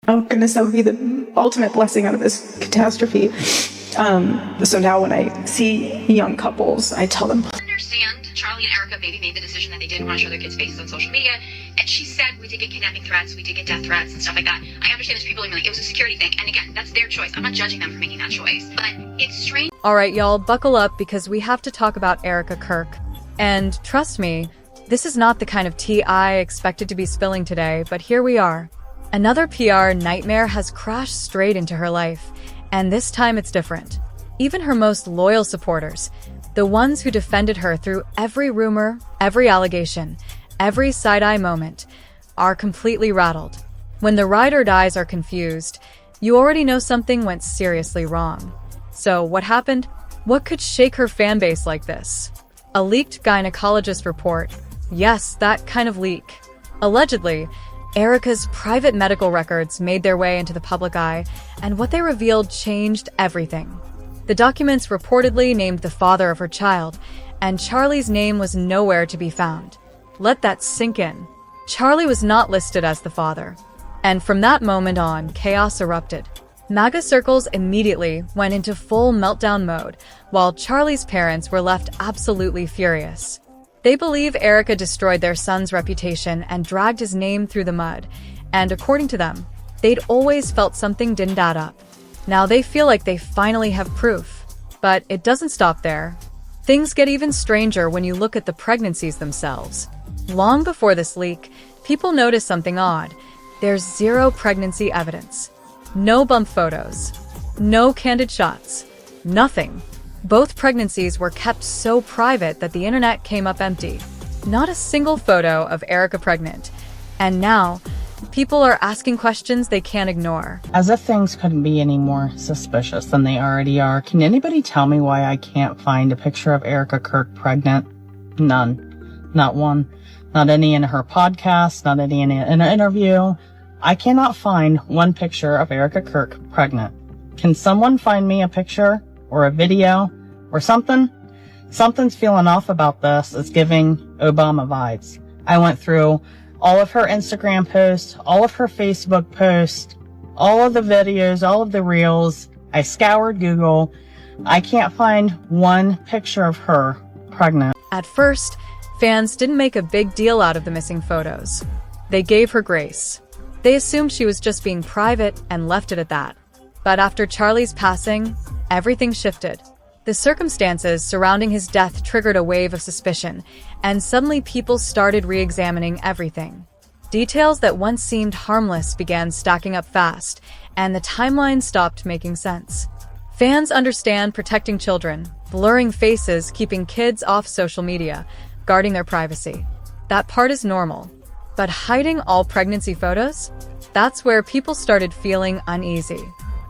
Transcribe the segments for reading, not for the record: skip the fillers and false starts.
Oh goodness, that would be the ultimate blessing out of this catastrophe. So now when I see young couples, I tell them, understand Charlie and Erika maybe made the decision that they didn't want to show their kids' faces on social media, and she said we did get kidnapping threats, we did get death threats and stuff like that. I understand there's people being like, it was a security thing, and again, that's their choice. I'm not judging them for making that choice, but it's strange. Alright y'all, buckle up because we have to talk about Erika Kirk. And trust me, this is not the kind of tea I expected to be spilling today, but here we are. Another PR nightmare has crashed straight into her life, and this time it's different. Even her most loyal supporters, the ones who defended her through every rumor, every allegation, every side-eye moment, are completely rattled. When the ride or dies are confused, you already know something went seriously wrong. So what happened? What could shake her fanbase like this? A leaked gynecologist report. Yes, that kind of leak. Allegedly, Erika's private medical records made their way into the public eye, and what they revealed changed everything. The documents reportedly named the father of her child, and Charlie's name was nowhere to be found. Let that sink in. Charlie was not listed as the father. And from that moment on, chaos erupted. MAGA circles immediately went into full meltdown mode, while Charlie's parents were left absolutely furious. They believe Erika destroyed their son's reputation and dragged his name through the mud, and according to them, they'd always felt something didn't add up. Now they feel like they finally have proof. But it doesn't stop there. Things get even stranger when you look at the pregnancies themselves. Long before this leak, people noticed something odd. There's zero pregnancy evidence. No bump photos. No candid shots. Nothing. Both pregnancies were kept so private that the internet came up empty. Not a single photo of Erika pregnant. And now, people are asking questions they can't ignore. As if things couldn't be any more suspicious than they already are, can anybody tell me why I can't find a picture of Erika Kirk pregnant? None. Not one. Not any in her podcast, not any in an interview. I cannot find one picture of Erika Kirk pregnant. Can someone find me a picture or a video or something? Something's feeling off about this. It's giving Obama vibes. I went through all of her Instagram posts, all of her Facebook posts, all of the videos, all of the reels. I scoured Google. I can't find one picture of her pregnant. At first, fans didn't make a big deal out of the missing photos. They gave her grace. They assumed she was just being private and left it at that. But after Charlie's passing, everything shifted. The circumstances surrounding his death triggered a wave of suspicion, and suddenly people started re-examining everything. Details that once seemed harmless began stacking up fast, and the timeline stopped making sense. Fans understand protecting children, blurring faces, keeping kids off social media, guarding their privacy. That part is normal. But hiding all pregnancy photos? That's where people started feeling uneasy.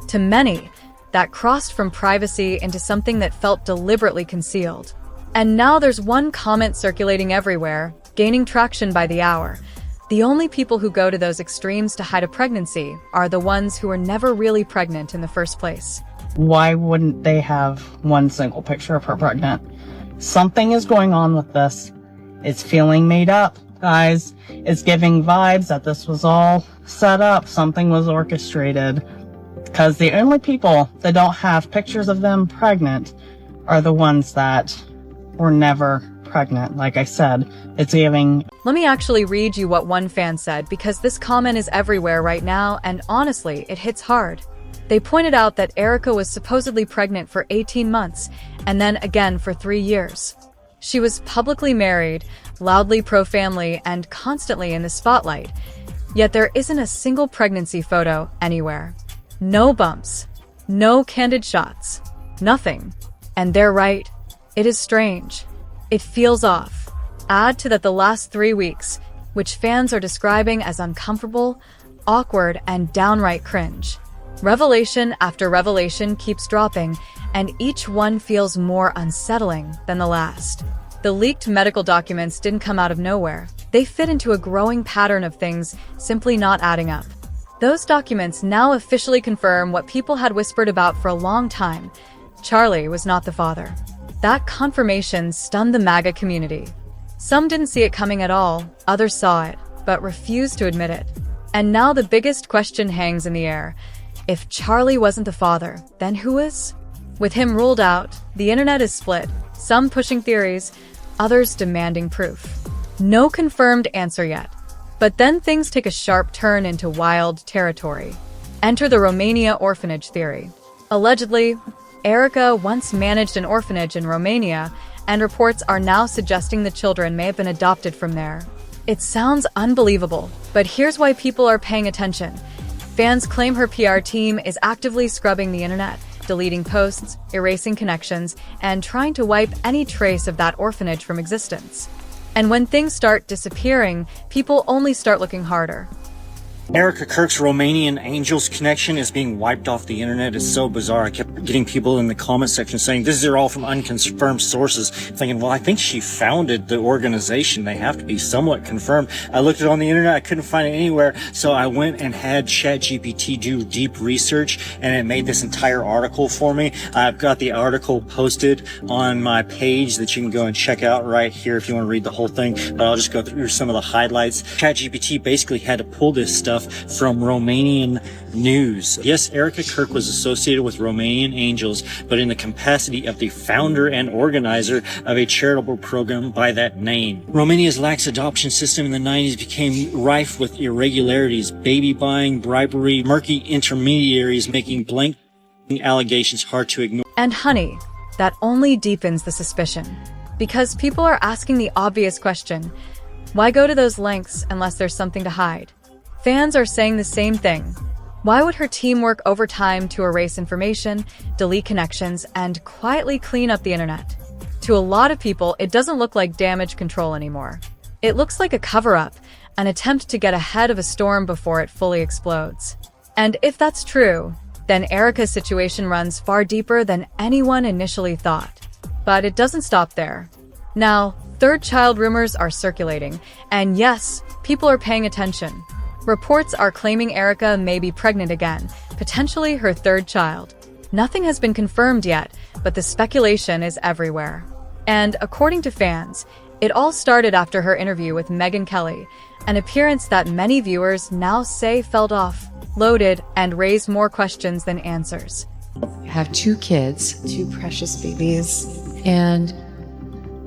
To many, that crossed from privacy into something that felt deliberately concealed. And now there's one comment circulating everywhere, gaining traction by the hour. The only people who go to those extremes to hide a pregnancy are the ones who were never really pregnant in the first place. Why wouldn't they have one single picture of her pregnant? Something is going on with this. It's feeling made up, guys. It's giving vibes that this was all set up. Something was orchestrated. Because the only people that don't have pictures of them pregnant are the ones that were never pregnant. Like I said, it's giving... Let me actually read you what one fan said, because this comment is everywhere right now, and honestly, it hits hard. They pointed out that Erika was supposedly pregnant for 18 months, and then again for 3 years. She was publicly married, loudly pro-family, and constantly in the spotlight. Yet there isn't a single pregnancy photo anywhere. No bumps. No candid shots. Nothing. And they're right. It is strange. It feels off. Add to that the last 3 weeks, which fans are describing as uncomfortable, awkward, and downright cringe. Revelation after revelation keeps dropping, and each one feels more unsettling than the last. The leaked medical documents didn't come out of nowhere. They fit into a growing pattern of things simply not adding up. Those documents now officially confirm what people had whispered about for a long time. Charlie was not the father. That confirmation stunned the MAGA community. Some didn't see it coming at all, others saw it, but refused to admit it. And now the biggest question hangs in the air. If Charlie wasn't the father, then who is? With him ruled out, the internet is split, some pushing theories, others demanding proof. No confirmed answer yet. But then things take a sharp turn into wild territory. Enter the Romania orphanage theory. Allegedly, Erika once managed an orphanage in Romania, and reports are now suggesting the children may have been adopted from there. It sounds unbelievable, but here's why people are paying attention. Fans claim her PR team is actively scrubbing the internet, deleting posts, erasing connections, and trying to wipe any trace of that orphanage from existence. And when things start disappearing, people only start looking harder. Erika Kirk's Romanian Angels connection is being wiped off the internet. It's so bizarre. I kept getting people in the comment section saying, this is all from unconfirmed sources. Thinking, well, I think she founded the organization. They have to be somewhat confirmed. I looked it on the internet. I couldn't find it anywhere. So I went and had ChatGPT do deep research, and it made this entire article for me. I've got the article posted on my page that you can go and check out right here if you want to read the whole thing. But I'll just go through some of the highlights. ChatGPT basically had to pull this stuff from Romanian news. Yes, Erika Kirk was associated with Romanian Angels, but in the capacity of the founder and organizer of a charitable program by that name. Romania's lax adoption system in the 90s became rife with irregularities, baby buying, bribery, murky intermediaries making blanket allegations hard to ignore. And honey, that only deepens the suspicion. Because people are asking the obvious question, why go to those lengths unless there's something to hide? Fans are saying the same thing. Why would her team work overtime to erase information, delete connections, and quietly clean up the internet? To a lot of people, it doesn't look like damage control anymore. It looks like a cover-up, an attempt to get ahead of a storm before it fully explodes. And if that's true, then Erika's situation runs far deeper than anyone initially thought. But it doesn't stop there. Now, third child rumors are circulating, and yes, people are paying attention. Reports are claiming Erika may be pregnant again, potentially her third child. Nothing has been confirmed yet, but the speculation is everywhere. And according to fans, it all started after her interview with Megyn Kelly, an appearance that many viewers now say felt off, loaded, and raised more questions than answers. I have 2 kids, 2 precious babies. and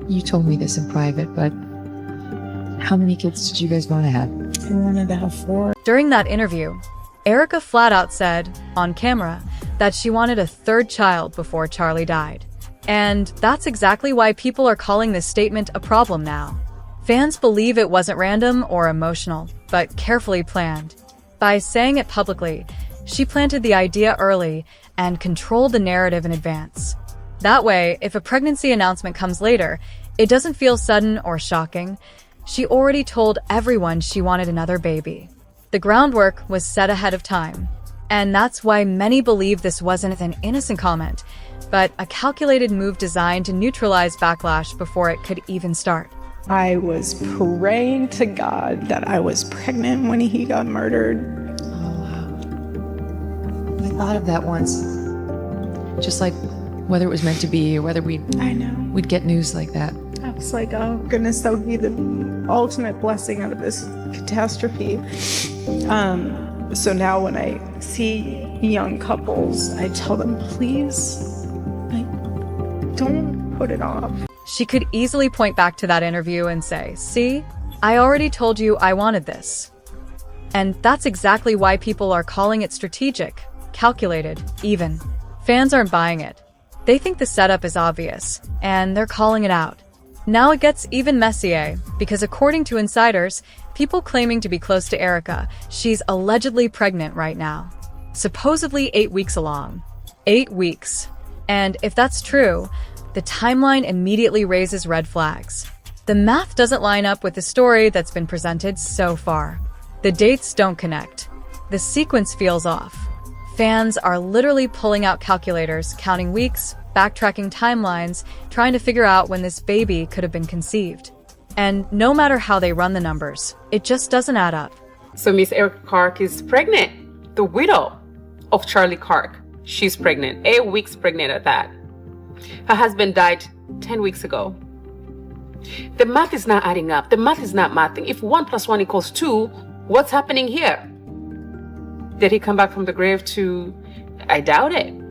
you told me this in private, but how many kids did you guys want to have? I wanted to have 4. During that interview, Erika flat out said, on camera, that she wanted a third child before Charlie died. And that's exactly why people are calling this statement a problem now. Fans believe it wasn't random or emotional, but carefully planned. By saying it publicly, she planted the idea early and controlled the narrative in advance. That way, if a pregnancy announcement comes later, it doesn't feel sudden or shocking. She already told everyone she wanted another baby. The groundwork was set ahead of time. And that's why many believe this wasn't an innocent comment, but a calculated move designed to neutralize backlash before it could even start. I was praying to God that I was pregnant when he got murdered. I thought of that once. Just like whether it was meant to be or whether I know. we'd get news like that. I was like, oh goodness, that would be the ultimate blessing out of this catastrophe. So now when I see young couples, I tell them, please, don't put it off. She could easily point back to that interview and say, see, I already told you I wanted this. And that's exactly why people are calling it strategic, calculated, even. Fans aren't buying it. They think the setup is obvious, and they're calling it out. Now it gets even messier, because according to insiders, people claiming to be close to Erika, she's allegedly pregnant right now. Supposedly 8 weeks along. 8 weeks. And if that's true, the timeline immediately raises red flags. The math doesn't line up with the story that's been presented so far. The dates don't connect. The sequence feels off. Fans are literally pulling out calculators, counting weeks, backtracking timelines, trying to figure out when this baby could have been conceived. And no matter how they run the numbers, it just doesn't add up. So Miss Erika Kirk is pregnant, the widow of Charlie Kirk. She's pregnant, 8 weeks pregnant at that. Her husband died 10 weeks ago. The math is not adding up. The math is not mathing. If 1 + 1 = 2, what's happening here? Did he come back from the grave to? I doubt it.